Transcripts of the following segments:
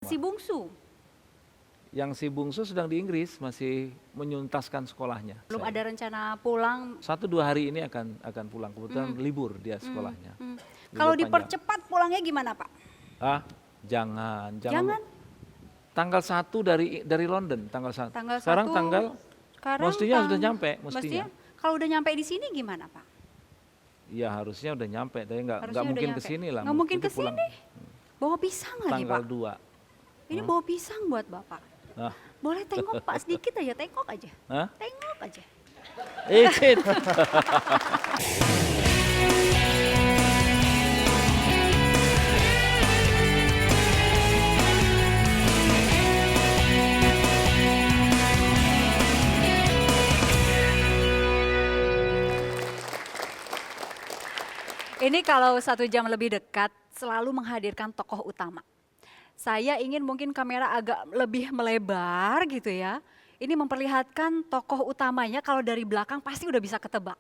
Si bungsu Yang si bungsu sedang di Inggris, masih menyuntaskan sekolahnya. belum ada rencana pulang. 1-2 hari ini akan pulang. Kebetulan libur dia sekolahnya. Libur Kalau panjang. dipercepat pulangnya gimana Pak? Ah, jangan. Jangan. Tanggal 1 dari London, tanggal 1. Tanggal Sekarang 1, tanggal sekarang mestinya sudah nyampe, mestinya. Kalau udah nyampe di sini gimana Pak? Ya harusnya udah nyampe, tapi nggak Harusnya udah mungkin nyampe. ke sini lah. Nggak mungkin Mesti ke pulang sini. Bawa pisang lagi tanggal Pak. 2. Ini bawa pisang buat Bapak. Nah, Boleh tengok Pak sedikit aja, tengok aja. hah? Tengok aja. Izin. Ini kalau 1 jam lebih dekat selalu menghadirkan tokoh utama. Saya ingin mungkin kamera agak lebih melebar gitu ya. Ini memperlihatkan tokoh utamanya kalau dari belakang pasti udah bisa ketebak.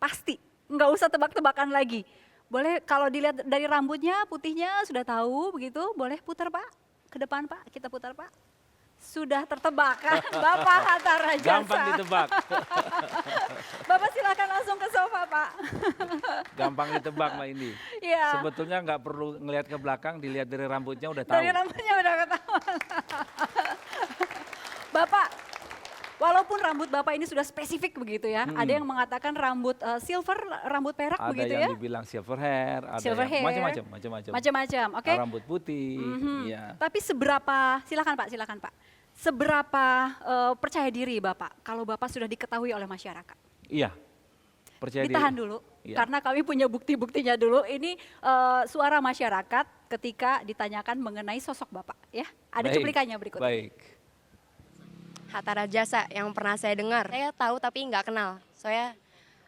Pasti, nggak usah tebak-tebakan lagi. Boleh kalau dilihat dari rambutnya, putihnya sudah tahu begitu, boleh putar Pak. Ke depan Pak, kita putar Pak. Sudah tertebak kan, Bapak Hatta Rajasa. Gampang ditebak. Bapak silakan langsung ke sofa Pak. Gampang ditebak Mbak Indi. Iya. Sebetulnya nggak perlu ngelihat ke belakang, dilihat dari rambutnya udah tahu. Dari rambutnya udah ketahuan. Bapak, walaupun rambut Bapak ini sudah spesifik begitu ya, ada yang mengatakan rambut silver, rambut perak Ada begitu yang ya? dibilang silver hair, ada Silver yang hair. macam-macam. Macam-macam, oke. Rambut putih, iya. Tapi seberapa, silakan Pak, seberapa percaya diri Bapak kalau Bapak sudah diketahui oleh masyarakat? Iya, percaya diri. Ditahan dulu, Iya. karena kami punya bukti-buktinya dulu. Ini suara masyarakat ketika ditanyakan mengenai sosok Bapak ya. Ada Baik, cuplikannya berikut. Baik. Hatta Rajasa yang pernah saya dengar. Saya tahu tapi nggak kenal. Soalnya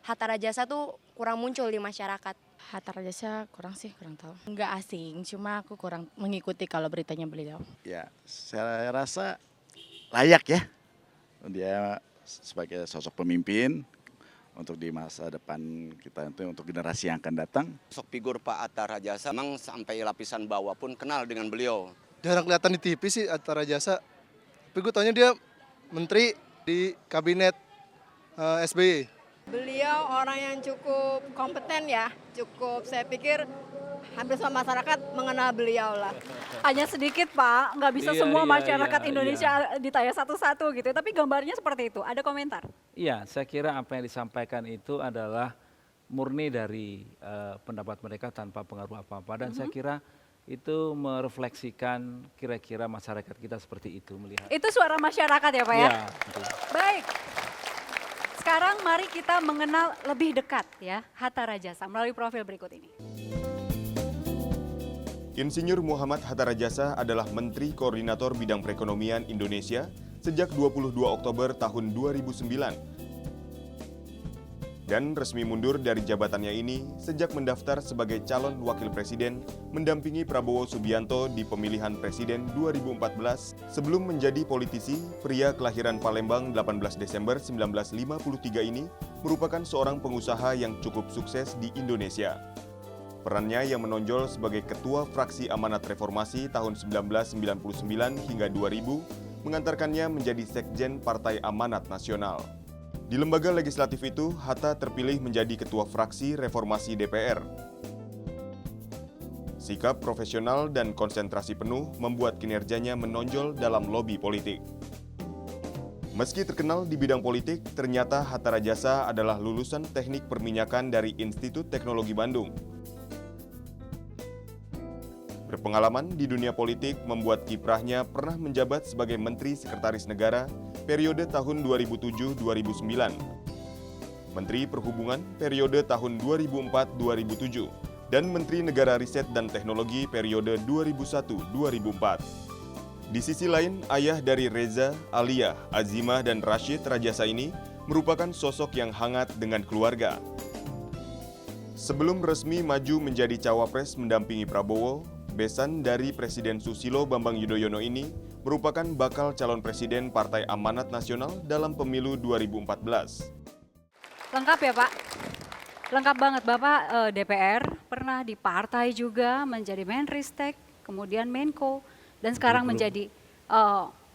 Hatta Rajasa tuh kurang muncul di masyarakat. Hatta Rajasa kurang tahu. Enggak asing, cuma aku kurang mengikuti kalau beritanya beliau. Ya, saya rasa layak ya. Dia sebagai sosok pemimpin untuk di masa depan kita itu untuk generasi yang akan datang. Sosok figur Pak Hatta Rajasa memang sampai lapisan bawah pun kenal dengan beliau. Jarang kelihatan di TV sih Hatta Rajasa. Tapi gue taunya dia menteri di kabinet SBY. Beliau orang yang cukup kompeten ya, saya pikir hampir semua masyarakat mengenal beliau lah. Hanya sedikit Pak, nggak bisa Iya, semua iya, masyarakat iya, Indonesia ditanya satu-satu gitu. Tapi gambarnya seperti itu, ada komentar? Iya, saya kira apa yang disampaikan itu adalah murni dari pendapat mereka tanpa pengaruh apa-apa. Dan saya kira itu merefleksikan kira-kira masyarakat kita seperti itu melihat. Itu suara masyarakat ya Pak ya? Iya, betul. Baik. Sekarang mari kita mengenal lebih dekat ya Hatta Rajasa melalui profil berikut ini. Insinyur Muhammad Hatta Rajasa adalah Menteri Koordinator Bidang Perekonomian Indonesia sejak 22 Oktober tahun 2009. Dan resmi mundur dari jabatannya ini sejak mendaftar sebagai calon wakil presiden mendampingi Prabowo Subianto di pemilihan presiden 2014. Sebelum menjadi politisi, pria kelahiran Palembang 18 Desember 1953 ini merupakan seorang pengusaha yang cukup sukses di Indonesia. Perannya yang menonjol sebagai Ketua Fraksi Amanat Reformasi tahun 1999 hingga 2000 mengantarkannya menjadi Sekjen Partai Amanat Nasional. Di lembaga legislatif itu, Hatta terpilih menjadi Ketua Fraksi Reformasi DPR. Sikap profesional dan konsentrasi penuh membuat kinerjanya menonjol dalam lobi politik. Meski terkenal di bidang politik, ternyata Hatta Rajasa adalah lulusan teknik perminyakan dari Institut Teknologi Bandung. Berpengalaman di dunia politik membuat kiprahnya pernah menjabat sebagai Menteri Sekretaris Negara periode tahun 2007-2009, Menteri Perhubungan periode tahun 2004-2007, dan Menteri Negara Riset dan Teknologi periode 2001-2004. Di sisi lain, ayah dari Reza, Alia, Azimah, dan Rashid Rajasa ini merupakan sosok yang hangat dengan keluarga. Sebelum resmi maju menjadi cawapres mendampingi Prabowo, besan dari Presiden Susilo Bambang Yudhoyono ini merupakan bakal calon presiden Partai Amanat Nasional dalam pemilu 2014. Lengkap ya Pak? Lengkap banget Bapak DPR, pernah di partai juga menjadi Menristek, kemudian Menko, dan sekarang Belum. menjadi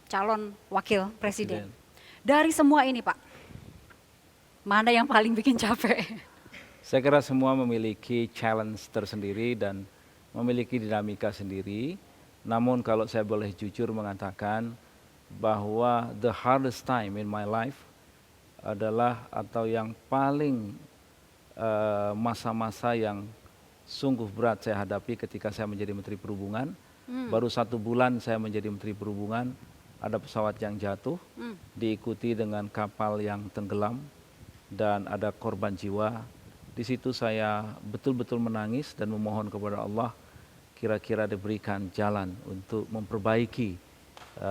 calon wakil presiden. Presiden. Dari semua ini Pak, mana yang paling bikin capek? Saya kira semua memiliki challenge tersendiri dan memiliki dinamika sendiri. Namun kalau saya boleh jujur mengatakan bahwa the hardest time in my life adalah atau yang paling masa-masa yang sungguh berat saya hadapi ketika saya menjadi Menteri Perhubungan. Baru 1 bulan saya menjadi Menteri Perhubungan, ada pesawat yang jatuh, diikuti dengan kapal yang tenggelam, dan ada korban jiwa. Di situ saya betul-betul menangis dan memohon kepada Allah kira-kira diberikan jalan untuk memperbaiki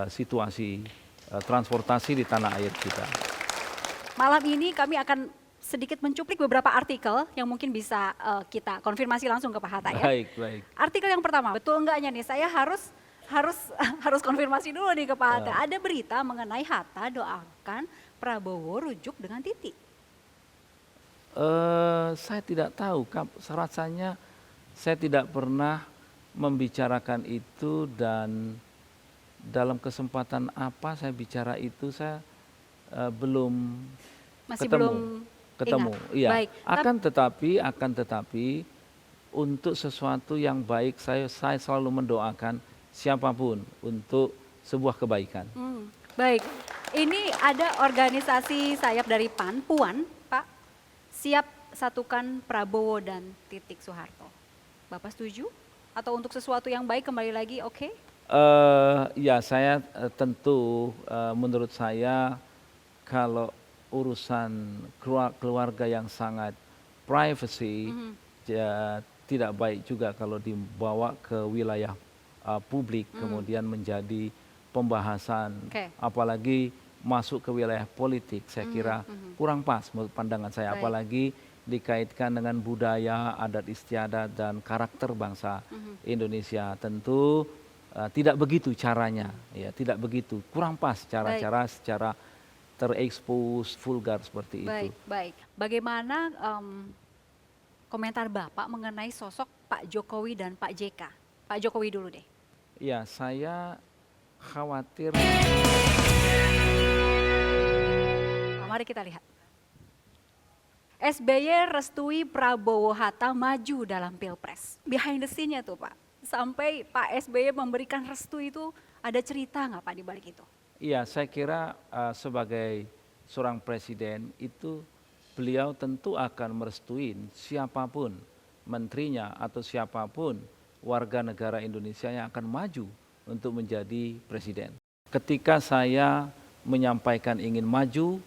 situasi transportasi di tanah air kita. Malam ini kami akan sedikit mencuplik beberapa artikel yang mungkin bisa kita konfirmasi langsung ke Pak Hatta ya. Baik, baik. Artikel yang pertama, betul enggaknya nih, saya harus konfirmasi dulu nih ke Pak Hatta. Ada berita mengenai Hatta doakan Prabowo rujuk dengan Titi. Saya tidak tahu, rasanya saya tidak pernah membicarakan itu, dan dalam kesempatan apa saya bicara itu saya belum Masih ketemu. belum Ketemu, ingat. iya. Baik. Akan tetapi untuk sesuatu yang baik saya selalu mendoakan siapapun untuk sebuah kebaikan. Baik, ini ada organisasi sayap dari PAN, Puan, Pak, siap satukan Prabowo dan Titik Soeharto. Bapak setuju? Atau untuk sesuatu yang baik kembali lagi oke? Ya saya tentu menurut saya kalau urusan keluarga yang sangat privacy ya, tidak baik juga kalau dibawa ke wilayah publik kemudian menjadi pembahasan, apalagi masuk ke wilayah politik. Saya kira kurang pas menurut pandangan saya, apalagi dikaitkan dengan budaya, adat istiadat dan karakter bangsa Indonesia. Tentu tidak begitu caranya, ya tidak begitu, kurang pas cara-cara secara terekspos vulgar seperti itu. Baik. Bagaimana komentar Bapak mengenai sosok Pak Jokowi dan Pak JK? Pak Jokowi dulu deh. Ya, saya khawatir. Mari kita lihat. SBY restui Prabowo Hatta maju dalam Pilpres. Behind the scene-nya tuh Pak. Sampai Pak SBY memberikan restu itu, ada cerita nggak Pak di balik itu? Iya, saya kira sebagai seorang presiden itu beliau tentu akan merestui siapapun menterinya atau siapapun warga negara Indonesia yang akan maju untuk menjadi presiden. Ketika saya menyampaikan ingin maju,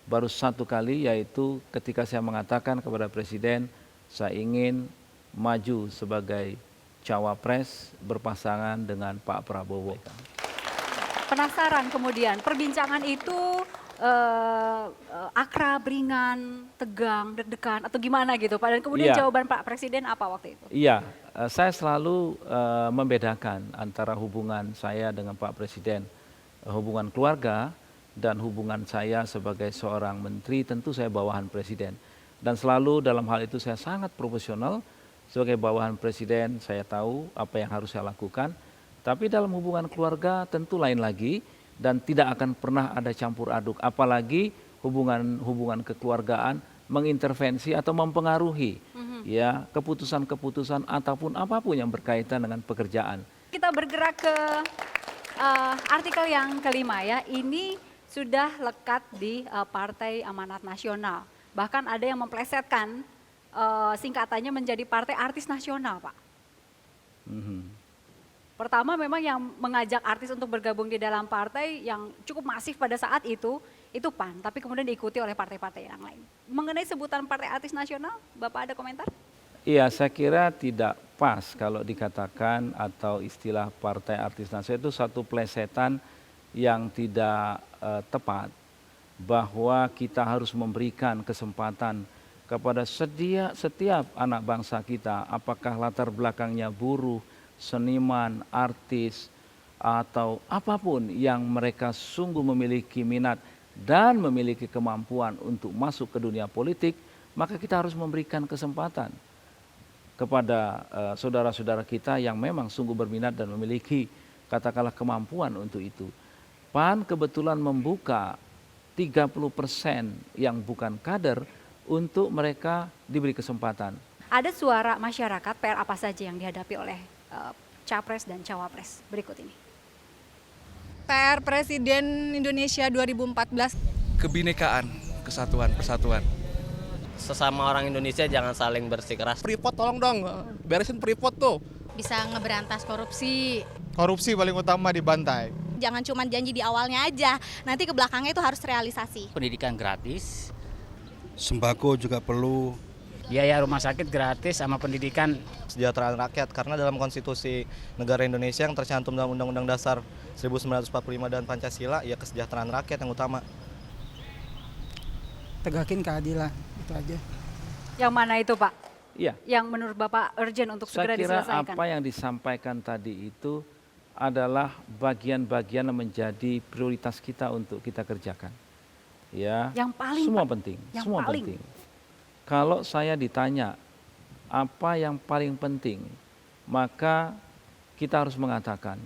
baru 1 kali, yaitu ketika saya mengatakan kepada presiden saya ingin maju sebagai cawapres berpasangan dengan Pak Prabowo. Penasaran kemudian, perbincangan itu akrab, ringan, tegang, deg-degan atau gimana gitu Pak? Dan kemudian jawaban Pak Presiden apa waktu itu? Iya, saya selalu membedakan antara hubungan saya dengan Pak Presiden, hubungan keluarga dan hubungan saya sebagai seorang menteri, tentu saya bawahan Presiden. Dan selalu dalam hal itu saya sangat profesional, sebagai bawahan Presiden saya tahu apa yang harus saya lakukan. Tapi dalam hubungan keluarga tentu lain lagi dan tidak akan pernah ada campur aduk. Apalagi hubungan kekeluargaan mengintervensi atau mempengaruhi ya keputusan-keputusan ataupun apapun yang berkaitan dengan pekerjaan. Kita bergerak ke artikel yang kelima ya. Ini sudah lekat di Partai Amanat Nasional. Bahkan ada yang memplesetkan singkatannya menjadi Partai Artis Nasional, Pak. Pertama memang yang mengajak artis untuk bergabung di dalam partai yang cukup masif pada saat itu PAN, tapi kemudian diikuti oleh partai-partai yang lain. Mengenai sebutan Partai Artis Nasional, Bapak ada komentar? Iya, saya kira tidak pas kalau dikatakan atau istilah Partai Artis Nasional itu satu plesetan yang tidak tepat, bahwa kita harus memberikan kesempatan kepada setiap anak bangsa kita, apakah latar belakangnya buruh, seniman, artis, atau apapun yang mereka sungguh memiliki minat dan memiliki kemampuan untuk masuk ke dunia politik, maka kita harus memberikan kesempatan kepada saudara-saudara kita yang memang sungguh berminat dan memiliki katakanlah kemampuan untuk itu. PAN kebetulan membuka 30% yang bukan kader untuk mereka diberi kesempatan. Ada suara masyarakat, PR apa saja yang dihadapi oleh Capres dan Cawapres berikut ini. PR Presiden Indonesia 2014. Kebinekaan, kesatuan, persatuan. Sesama orang Indonesia jangan saling bersikeras. Freeport tolong dong, beresin Freeport tuh. Bisa ngeberantas korupsi. Korupsi paling utama dibantai. Jangan cuma janji di awalnya aja, nanti ke belakangnya itu harus realisasi. Pendidikan gratis, Sembako juga perlu. biaya rumah sakit gratis sama pendidikan. Kesejahteraan rakyat, karena dalam konstitusi negara Indonesia yang tercantum dalam Undang-Undang Dasar 1945 dan Pancasila, ya kesejahteraan rakyat yang utama. Tegakin keadilan, itu aja. Yang mana itu Pak? Iya. Yang menurut Bapak urgent untuk segera Saya kira diselesaikan. apa yang disampaikan tadi itu adalah bagian-bagian yang menjadi prioritas kita untuk kita kerjakan. Ya, Yang paling, semua Pak. penting, Yang semua paling. penting. Kalau saya ditanya apa yang paling penting, maka kita harus mengatakan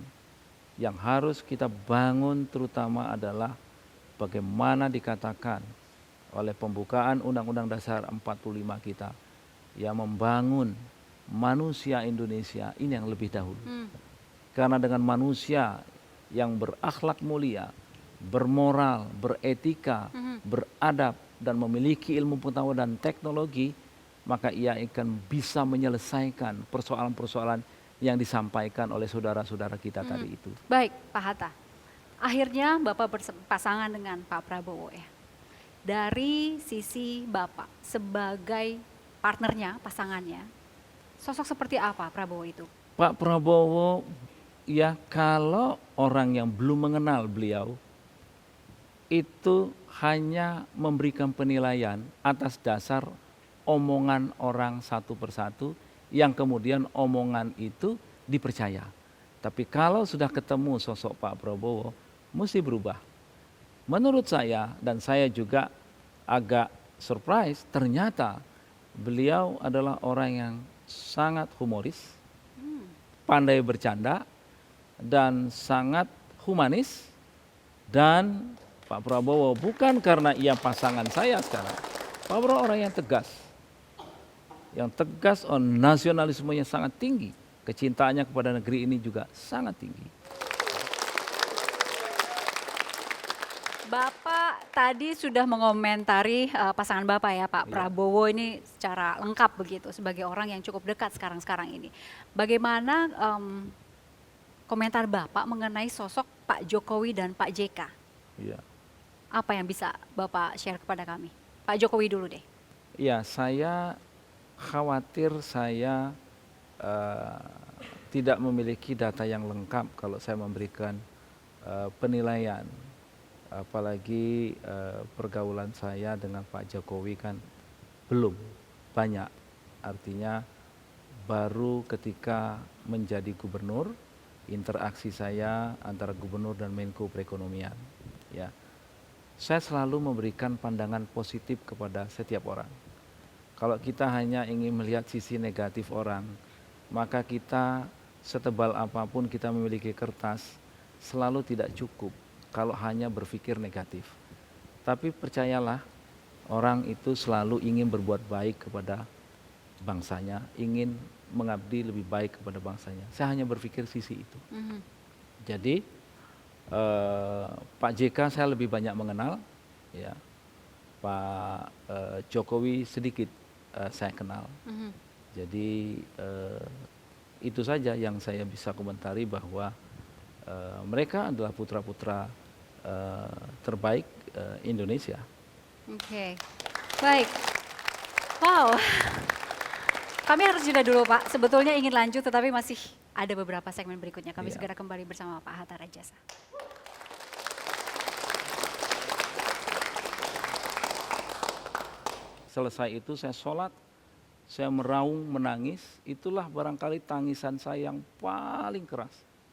yang harus kita bangun terutama adalah bagaimana dikatakan oleh pembukaan Undang-Undang Dasar 45 kita, yang membangun manusia Indonesia ini yang lebih dahulu. Karena dengan manusia yang berakhlak mulia, bermoral, beretika, beradab, dan memiliki ilmu pengetahuan dan teknologi, maka ia akan bisa menyelesaikan persoalan-persoalan yang disampaikan oleh saudara-saudara kita tadi itu. Baik Pak Hatta, akhirnya Bapak berpasangan dengan Pak Prabowo ya. Dari sisi Bapak sebagai partnernya, pasangannya, sosok seperti apa Prabowo itu? Pak Prabowo, ya kalau orang yang belum mengenal beliau, itu hanya memberikan penilaian atas dasar omongan orang satu persatu, yang kemudian omongan itu dipercaya. Tapi kalau sudah ketemu sosok Pak Prabowo, mesti berubah. Menurut saya, dan saya juga agak surprise, ternyata beliau adalah orang yang sangat humoris, pandai bercanda, dan sangat humanis. Dan Pak Prabowo bukan karena ia pasangan saya sekarang, Pak Prabowo orang yang tegas. Yang tegas, nasionalismenya sangat tinggi. Kecintaannya kepada negeri ini juga sangat tinggi. Bapak tadi sudah mengomentari pasangan Bapak ya Pak Prabowo ini secara lengkap begitu sebagai orang yang cukup dekat sekarang ini. Bagaimana komentar Bapak mengenai sosok Pak Jokowi dan Pak JK? Iya. Apa yang bisa Bapak share kepada kami? Pak Jokowi dulu deh. Ya, saya khawatir saya tidak memiliki data yang lengkap kalau saya memberikan penilaian. Apalagi pergaulan saya dengan Pak Jokowi kan belum banyak. Artinya baru ketika menjadi gubernur, interaksi saya antara gubernur dan Menko Perekonomian. Ya, saya selalu memberikan pandangan positif kepada setiap orang. Kalau kita hanya ingin melihat sisi negatif orang, maka kita setebal apapun kita memiliki kertas, selalu tidak cukup kalau hanya berpikir negatif. Tapi percayalah, orang itu selalu ingin berbuat baik kepada bangsanya, ingin mengabdi lebih baik kepada bangsanya. Saya hanya berpikir sisi itu. Jadi Pak JK saya lebih banyak mengenal, ya. Pak Jokowi sedikit saya kenal. Jadi itu saja yang saya bisa komentari, bahwa mereka adalah putra-putra terbaik Indonesia. Oke, baik. Wow, kami harus jeda dulu Pak. Sebetulnya ingin lanjut tetapi masih ada beberapa segmen berikutnya. Kami segera kembali bersama Pak Hatta Rajasa. Selesai itu saya sholat, saya meraung menangis, itulah barangkali tangisan saya yang paling keras.